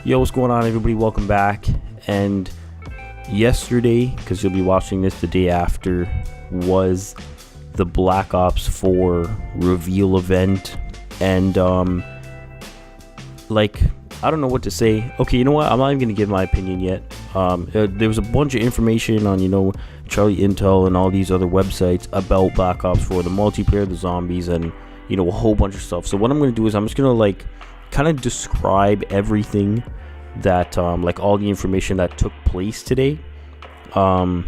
Yo, what's going on, everybody? Welcome back. And yesterday, because you'll be watching this the day after, was the Black Ops 4 reveal event. And I don't know what to say. Okay, you know what? I'm not even gonna give my opinion yet. There was a bunch of information on, Charlie Intel and all these other websites about Black Ops 4, the multiplayer, the zombies, and a whole bunch of stuff. So what I'm gonna do is I'm just gonna kind of describe everything that all the information that took place today. And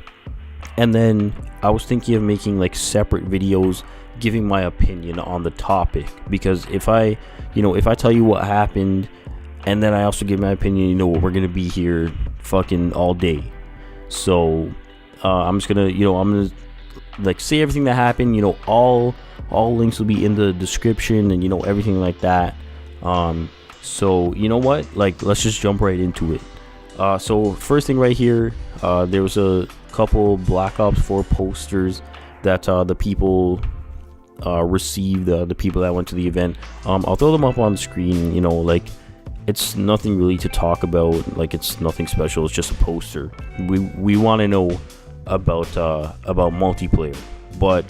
then I was thinking of making separate videos giving my opinion on the topic, because if I tell you what happened and then I also give my opinion, we're gonna be here fucking all day. So I'm just gonna I'm gonna say everything that happened. All links will be in the description and everything like that. So you know what, let's just jump right into it. So first thing right here, there was a couple Black Ops 4 posters that the people received, the people that went to the event. I'll throw them up on the screen. It's nothing really to talk about, it's nothing special, it's just a poster. We want to know about multiplayer, but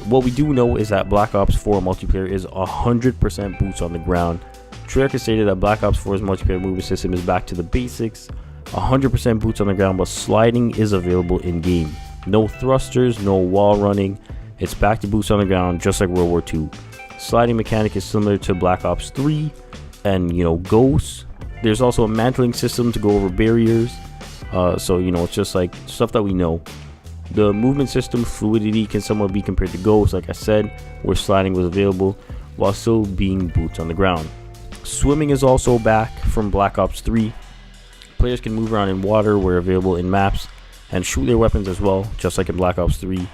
what we do know is that Black Ops 4 multiplayer is 100% boots on the ground. Treyarch has stated that Black Ops 4's multiplayer movement system is back to the basics, 100% boots on the ground, but sliding is available in game. No thrusters, no wall running. It's back to boots on the ground, just like World War II. Sliding mechanic is similar to Black Ops 3 and Ghosts. There's also a mantling system to go over barriers. So it's just stuff that we know. The movement system fluidity can somewhat be compared to Ghosts, like I said, where sliding was available while still being boots on the ground. Swimming is also back from Black Ops 3. Players can move around in water where available in maps and shoot their weapons as well, just like in Black Ops 3.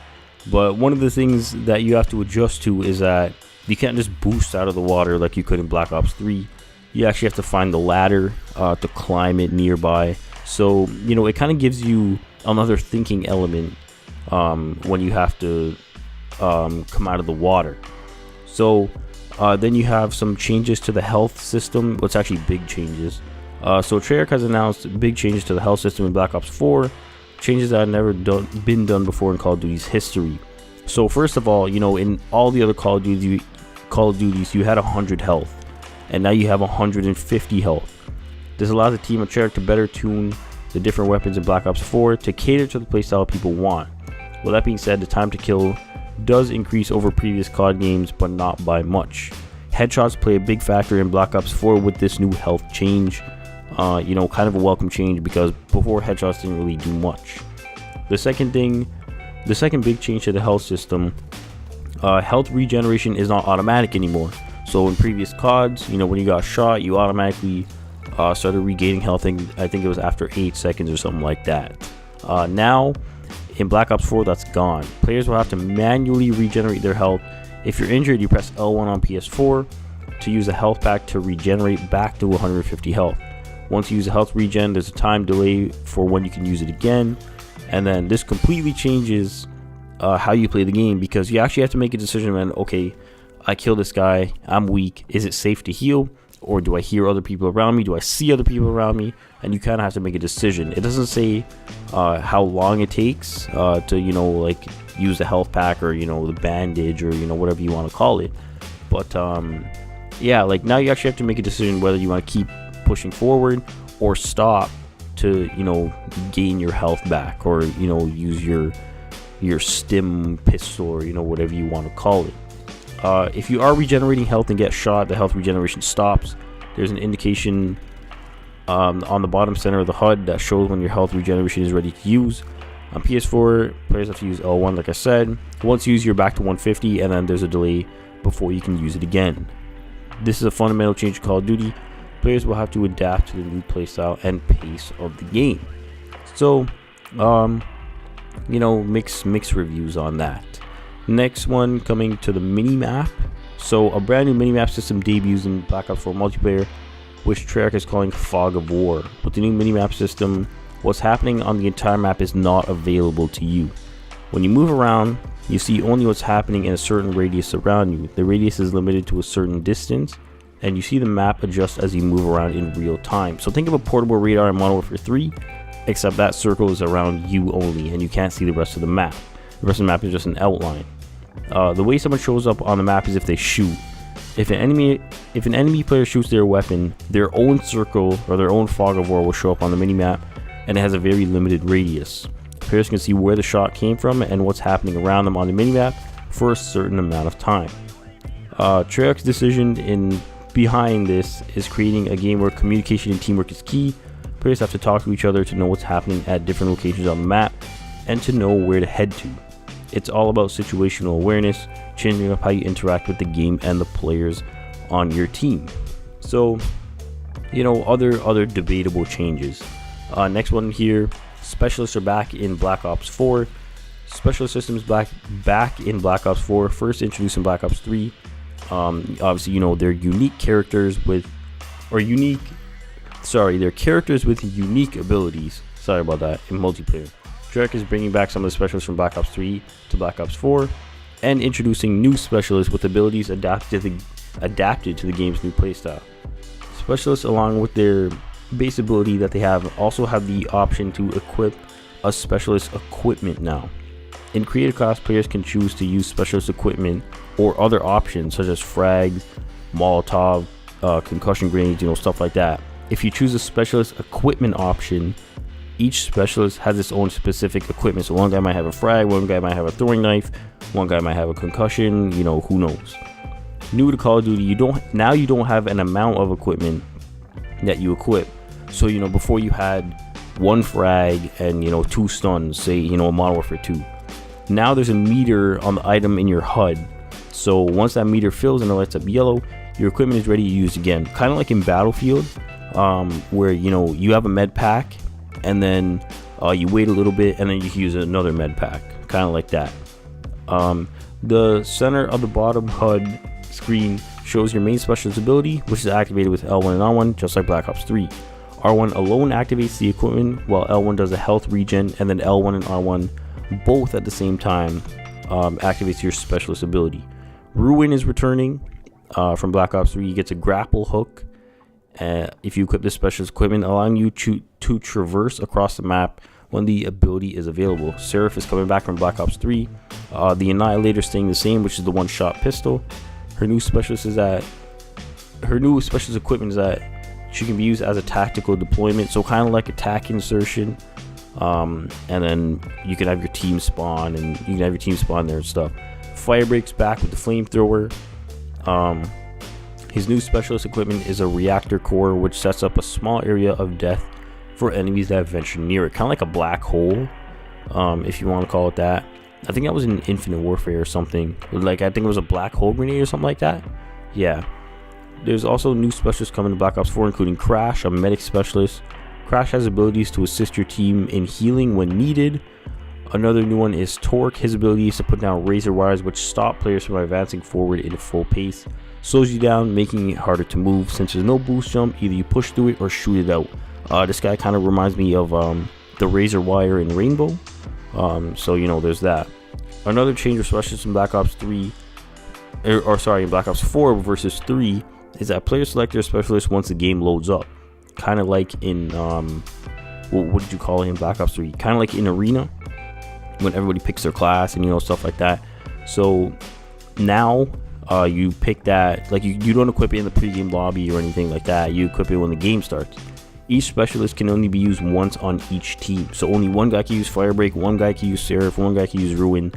But one of the things that you have to adjust to is that you can't just boost out of the water like you could in Black Ops 3. You actually have to find the ladder to climb it nearby. So it kind of gives you another thinking element when you have to come out of the water. So then you have some changes to the health system. Well, it's actually big changes. So Treyarch has announced big changes to the health system in Black Ops 4, changes that have never been done before in Call of Duty's history. So first of all, in all the other Call of Duties, you had 100 health, and now you have 150 health. This allows the team of Treyarch to better tune the different weapons in Black Ops 4 to cater to the playstyle people want. With that being said, the time to kill does increase over previous COD games, but not by much. Headshots play a big factor in Black Ops 4 with this new health change. Kind of a welcome change, because before headshots didn't really do much. The second big change to the health system, health regeneration is not automatic anymore. So in previous CODs, when you got shot, you automatically started regaining health. I think it was after 8 seconds or something like that. Now in Black Ops 4, that's gone. Players will have to manually regenerate their health. If you're injured, you press L1 on PS4 to use a health pack to regenerate back to 150 health. Once you use a health regen, there's a time delay for when you can use it again. And then this completely changes how you play the game, because you actually have to make a decision when, okay, I kill this guy, I'm weak, is it safe to heal? Or do I hear other people around me? Do I see other people around me? And you kind of have to make a decision. It doesn't say how long it takes to use the health pack or the bandage or whatever you want to call it. But now you actually have to make a decision whether you want to keep pushing forward or stop to gain your health back, or use your stim pistol, or whatever you want to call it. If you are regenerating health and get shot, the health regeneration stops. There's an indication on the bottom center of the HUD that shows when your health regeneration is ready to use. On PS4, players have to use L1, like I said. Once you use, you're back to 150, and then there's a delay before you can use it again. This is a fundamental change to Call of Duty. Players will have to adapt to the new playstyle and pace of the game. So, mixed reviews on that. Next one, coming to the mini-map. So a brand new mini-map system debuts in Black Ops 4 multiplayer, which Treyarch is calling Fog of War. With the new mini-map system, what's happening on the entire map is not available to you. When you move around, you see only what's happening in a certain radius around you. The radius is limited to a certain distance. and you see the map adjust as you move around in real time. So think of a portable radar in Modern Warfare 3, except that circle is around you only, and you can't see the rest of the map. The rest of the map is just an outline. The way someone shows up on the map is if they shoot. If an enemy player shoots their weapon, their own circle or their own fog of war will show up on the minimap, and it has a very limited radius. Players can see where the shot came from and what's happening around them on the minimap for a certain amount of time. Treyarch's decision behind this is creating a game where communication and teamwork is key. Players have to talk to each other to know what's happening at different locations on the map and to know where to head to. It's all about situational awareness, changing up how you interact with the game and the players on your team. So, other debatable changes. Next one here, specialists are back in Black Ops 4. Specialist systems back in Black Ops 4, first introduced in Black Ops 3. Obviously, they're unique characters with unique abilities. Sorry about that, in multiplayer. Treyarch is bringing back some of the specialists from Black Ops 3 to Black Ops 4 and introducing new specialists with abilities adapted to the game's new playstyle. Specialists, along with their base ability that they have, also have the option to equip a specialist equipment now. In creative class, players can choose to use specialist equipment or other options such as frags, Molotov, concussion grenades, stuff like that. If you choose a specialist equipment option, each specialist has its own specific equipment. So one guy might have a frag, one guy might have a throwing knife, one guy might have a concussion, who knows. New to Call of Duty, you don't have an amount of equipment that you equip. So before you had one frag and 2 stuns, say Modern Warfare 2. Now there's a meter on the item in your HUD. So once that meter fills and it lights up yellow, your equipment is ready to use again. Kind of like in Battlefield, where you have a med pack, and then you wait a little bit, and then you can use another med pack, kind of like that. The center of the bottom HUD screen shows your main specialist ability, which is activated with L1 and R1, just like Black Ops 3. R1 alone activates the equipment, while L1 does a health regen, and then L1 and R1 both at the same time activates your specialist ability. Ruin is returning from Black Ops 3. You get a grapple hook if you equip this specialist equipment, allowing you to traverse across the map when the ability is available. Seraph is coming back from Black Ops 3. The Annihilator staying the same, which is the one-shot pistol. Her new specialist equipment is that she can be used as a tactical deployment, so kind of like attack insertion. And then you can have your team spawn, there and stuff. Firebreak's back with the flamethrower. His new specialist equipment is a reactor core, which sets up a small area of death for enemies that venture near it, kind of like a black hole, if you want to call it that. I think that was in Infinite Warfare or something. I think it was a black hole grenade or something like that. Yeah. There's also new specialists coming to Black Ops 4, including Crash, a medic specialist. Crash has abilities to assist your team in healing when needed. Another new one is Torque. His ability is to put down razor wires, which stop players from advancing forward in full pace. Slows you down, making it harder to move. Since there's no boost jump, either you push through it or shoot it out. This guy kind of reminds me of the razor wire in Rainbow. So there's that. Another change of specialists in Black Ops 3, in Black Ops 4 versus 3, is that players select their specialist once the game loads up. Kind of like in what did you call it in Black Ops 3? Kind of like in Arena, when everybody picks their class and stuff like that. So now you pick that, you don't equip it in the pregame lobby or anything like that. You equip it when the game starts. Each specialist can only be used once on each team, so only one guy can use Firebreak, one guy can use Seraph, one guy can use Ruin,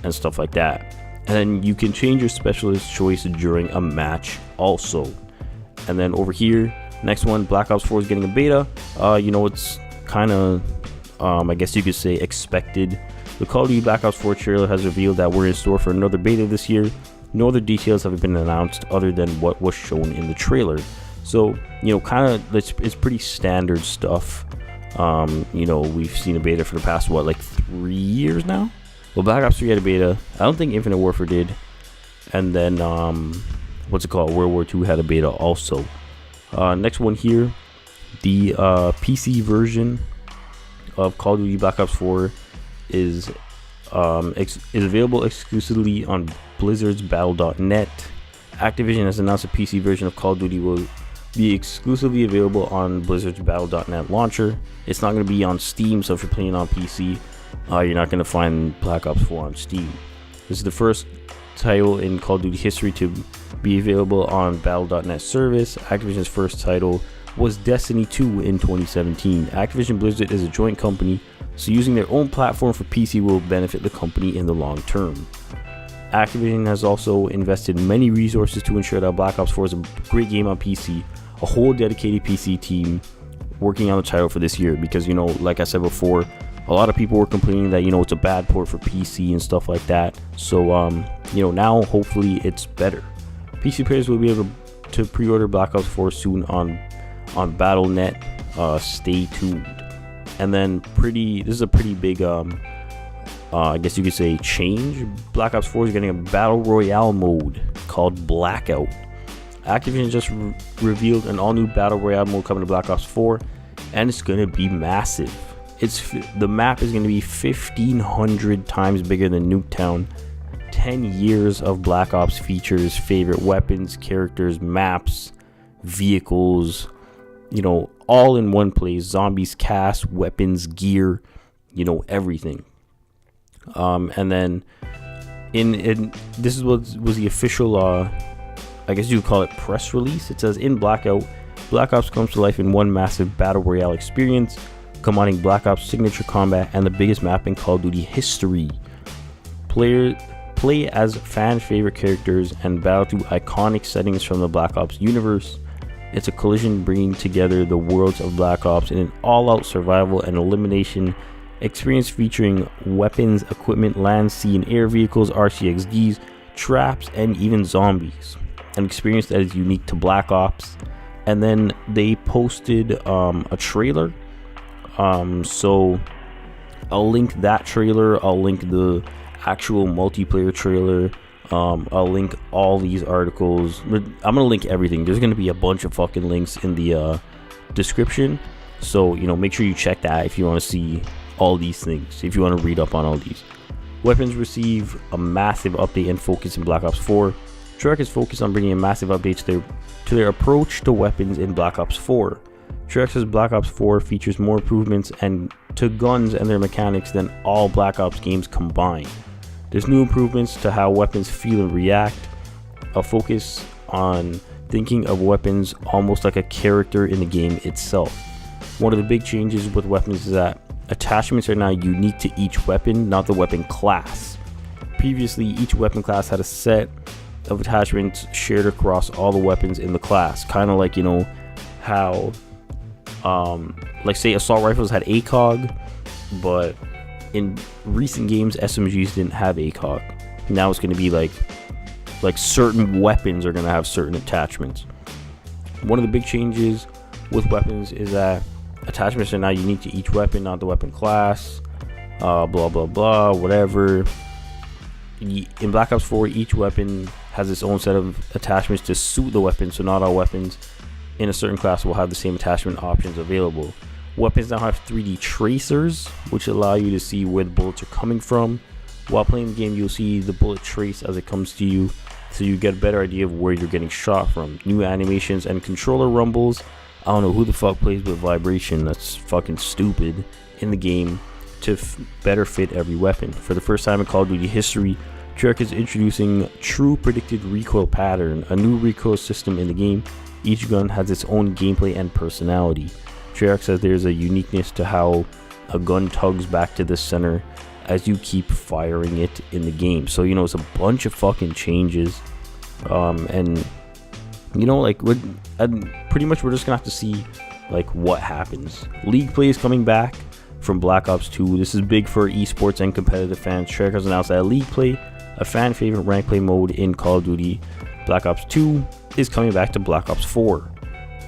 and stuff like that. And then you can change your specialist choice during a match also. And then over here, next one, Black Ops 4 is getting a beta. It's kind of I guess you could say expected. The Call of Duty Black Ops 4 trailer has revealed that we're in store for another beta this year. No other details have been announced other than what was shown in the trailer. So, it's pretty standard stuff. We've seen a beta for the past, 3 years now? Well, Black Ops 3 had a beta. I don't think Infinite Warfare did. And then, World War II had a beta also. Next one here, the PC version of Call of Duty Black Ops 4 is available exclusively on Blizzard's Battle.net Activision has announced a PC version of Call of Duty will be exclusively available on Blizzard's Battle.net launcher. It's not going to be on Steam, so if you're playing on PC, you're not going to find Black Ops 4 on Steam. This is the first title in Call of Duty history to be available on Battle.net service. Activision's first title was Destiny 2 in 2017. Activision Blizzard is a joint company, so using their own platform for PC will benefit the company in the long term. Activision has also invested many resources to ensure that Black Ops 4 is a great game on PC, a whole dedicated PC team working on the title for this year, because, you know, like I said before, a lot of people were complaining that, you know, it's a bad port for PC and stuff like that. So, you know, now hopefully it's better. PC players will be able to pre-order Black Ops 4 soon on Battle.net. Stay tuned. And then this is a pretty big, I guess you could say, change. Black Ops 4 is getting a battle royale mode called Blackout. Activision just revealed an all-new battle royale mode coming to Black Ops 4, and it's gonna be massive. The map is gonna be 1,500 times bigger than Nuketown. 10 years of Black Ops features, favorite weapons, characters, maps, vehicles, you know, all in one place. Zombies, cast, weapons, gear, you know, everything. And then this is what was the official, I guess you could call it, press release. It says, in Blackout, Black Ops comes to life in one massive battle royale experience, combining Black Ops signature combat and the biggest map in Call of Duty history. Play as fan favorite characters and battle through iconic settings from the Black Ops universe. It's a collision bringing together the worlds of Black Ops in an all-out survival and elimination experience featuring weapons, equipment, land, sea, and air vehicles, RCXDs, traps, and even zombies. An experience that is unique to Black Ops. And then they posted a trailer. So I'll link that trailer. I'll link the actual multiplayer trailer. I'll link all these articles. I'm gonna link everything. There's gonna be a bunch of fucking links in the description, so, you know, make sure you check that if you want to see all these things, if you want to read up on all these. Weapons receive a massive update and focus in Black Ops 4. Treyarch is focused on bringing a massive update to their approach to weapons in Black Ops 4. Treyarch says Black Ops 4 features more improvements and to guns and their mechanics than all Black Ops games combined. There's new improvements to how weapons feel and react, a focus on thinking of weapons almost like a character in the game itself. One of the big changes with weapons is that attachments are now unique to each weapon, not the weapon class. Previously, each weapon class had a set of attachments shared across all the weapons in the class, kind of like, you know, how like, say, assault rifles had ACOG, but in recent games SMGs didn't have ACOG. Now it's going to be like certain weapons are going to have certain attachments. One of the big changes with weapons is that attachments are now unique to each weapon, not the weapon class. Blah blah blah, whatever. In Black Ops 4, each weapon has its own set of attachments to suit the weapon, so not all weapons in a certain class will have the same attachment options available. Weapons now have 3D tracers, which allow you to see where the bullets are coming from. While playing the game, you'll see the bullet trace as it comes to you, so you get a better idea of where you're getting shot from. New animations and controller rumbles. I don't know who the fuck plays with vibration. That's fucking stupid in the game to better fit every weapon. For the first time in Call of Duty history, Treyarch is introducing true predicted recoil pattern, a new recoil system in the game. Each gun has its own gameplay and personality. Treyarch says there's a uniqueness to how a gun tugs back to the center as you keep firing it in the game. So, you know, it's a bunch of fucking changes. And, you know, like, pretty much we're just gonna have to see, like, what happens. League play is coming back from Black Ops 2. This is big for esports and competitive fans. Treyarch has announced that League play, a fan favorite rank play mode in Call of Duty Black Ops 2, is coming back to Black Ops 4.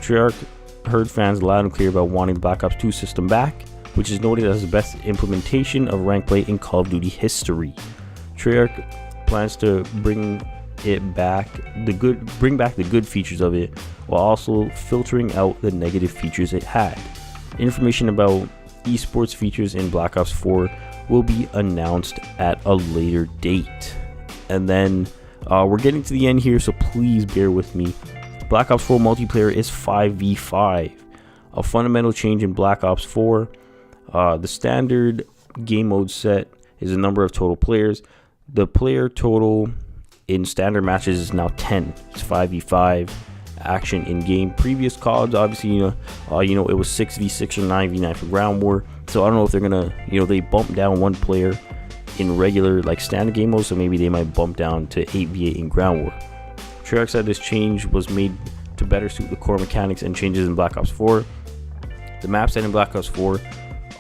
Treyarch heard fans loud and clear about wanting the Black Ops 2 system back, which is noted as the best implementation of rank play in Call of Duty history. Treyarch plans to bring back the good features of it, while also filtering out the negative features it had. Information about esports features in Black Ops 4 will be announced at a later date. And then we're getting to the end here, so please bear with me. Black Ops 4 multiplayer is 5v5. A fundamental change in Black Ops 4. The standard game mode set is the number of total players. The player total in standard matches is now 10. It's 5v5 action in game. Previous CODs, obviously, it was 6v6 or 9v9 for ground war. So I don't know if they're gonna, they bump down one player in regular like standard game mode, so maybe they might bump down to 8v8 in ground war. Treyarch said this change was made to better suit the core mechanics and changes in Black Ops 4. The maps set in Black Ops 4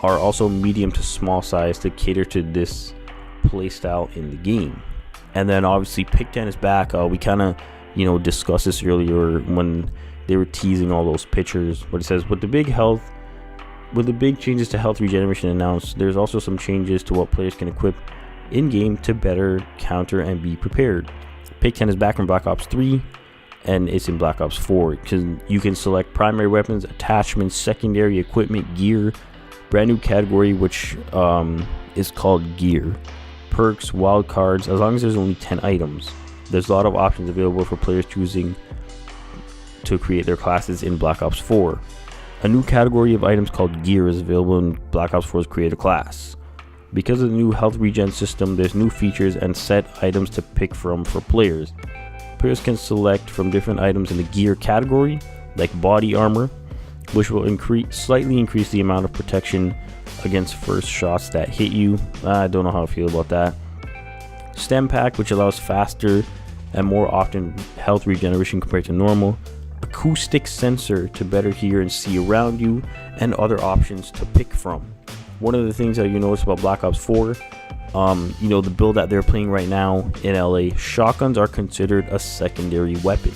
are also medium to small size to cater to this playstyle in the game. And then obviously Pick10 is back. We kind of discussed this earlier when they were teasing all those pictures, but it says with the big changes to health regeneration announced, there's also some changes to what players can equip in game to better counter and be prepared. Pick10 is back from Black Ops 3 and it's in Black Ops 4 because you can select primary weapons, attachments, secondary equipment, gear, brand new category which is called gear, perks, wild cards, as long as there's only 10 items. There's a lot of options available for players choosing to create their classes in Black Ops 4. A new category of items called gear is available in Black Ops 4's creator class. Because of the new health regen system, there's new features and set items to pick from for players. Players can select from different items in the gear category, like body armor, which will slightly increase the amount of protection against first shots that hit you. I don't know how I feel about that. Stem pack, which allows faster and more often health regeneration compared to normal. Acoustic sensor to better hear and see around you, and other options to pick from. One of the things that you notice about Black Ops 4, the build that they're playing right now in LA, shotguns are considered a secondary weapon.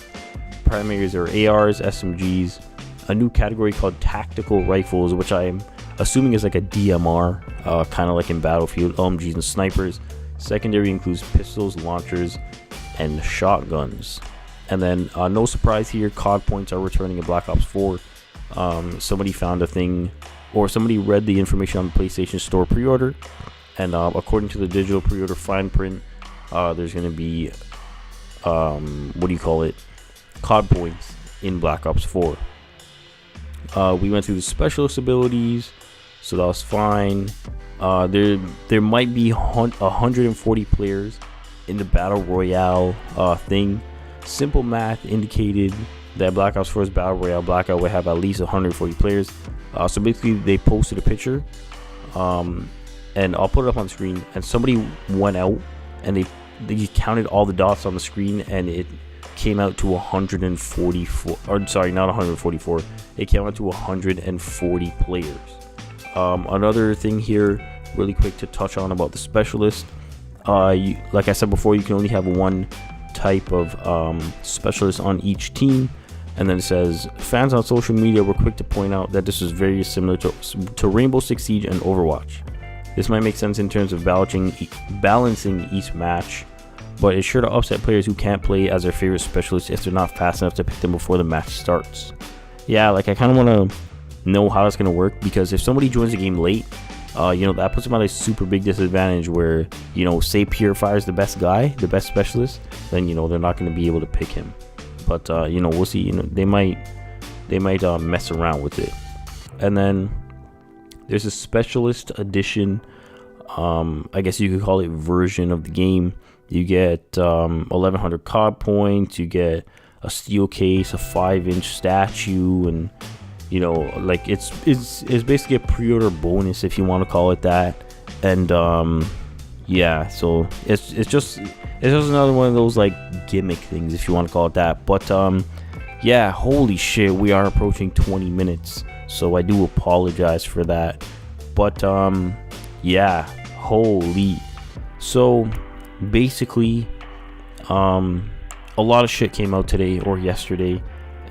Primaries are ARs, SMGs, a new category called tactical rifles, which I'm assuming is like a DMR, kind of like in Battlefield, LMGs and snipers. Secondary includes pistols, launchers, and shotguns. And then no surprise here, COD points are returning in Black Ops 4. Somebody found a thing, or somebody read the information on the PlayStation Store pre-order, and according to the digital pre-order fine print, there's going to be COD points in Black Ops 4. We went through the specialist abilities, so that was fine. There might be 140 players in the battle royale thing. Simple math indicated that Black Ops 4's battle royale blackout would have at least 140 players. So basically they posted a picture, and I'll put it up on the screen, and somebody went out and they counted all the dots on the screen, and it came out to 144, or sorry, not 144, it came out to 140 players. Another thing here really quick to touch on about the specialist, like I said before, you can only have one type of specialist on each team. And then it says fans on social media were quick to point out that this is very similar to Rainbow Six Siege and Overwatch. This might make sense in terms of balancing each match, but it's sure to upset players who can't play as their favorite specialist if they're not fast enough to pick them before the match starts. Yeah, like I kind of want to know how it's going to work, because if somebody joins the game late, that puts them at a super big disadvantage where, say Purifier's the best guy, the best specialist, then, they're not going to be able to pick him. But, we'll see. They might mess around with it. And then there's a specialist edition, I guess you could call it, version of the game. You get 1100 COD points, you get a steel case, a 5-inch statue, and it's basically a pre-order bonus, if you want to call it that. And yeah, so it's just another one of those like gimmick things, if you want to call it that. But yeah, holy shit, we are approaching 20 minutes, so I do apologize for that. But yeah, holy. So basically, a lot of shit came out today or yesterday.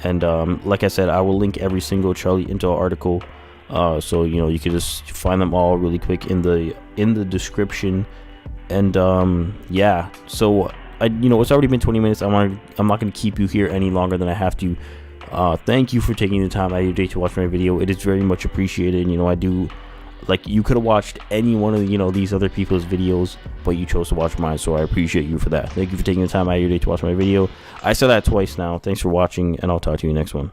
And like I said, I will link every single Charlie Intel article, so you can just find them all really quick in the description. And yeah, so it's already been 20 minutes. I'm not going to keep you here any longer than I have to. Thank you for taking the time out of your day to watch my video. It is very much appreciated. I do Like, you could have watched any one of, you know, these other people's videos, but you chose to watch mine, so I appreciate you for that. Thank you for taking the time out of your day to watch my video. I said that twice now. Thanks for watching, and I'll talk to you next one.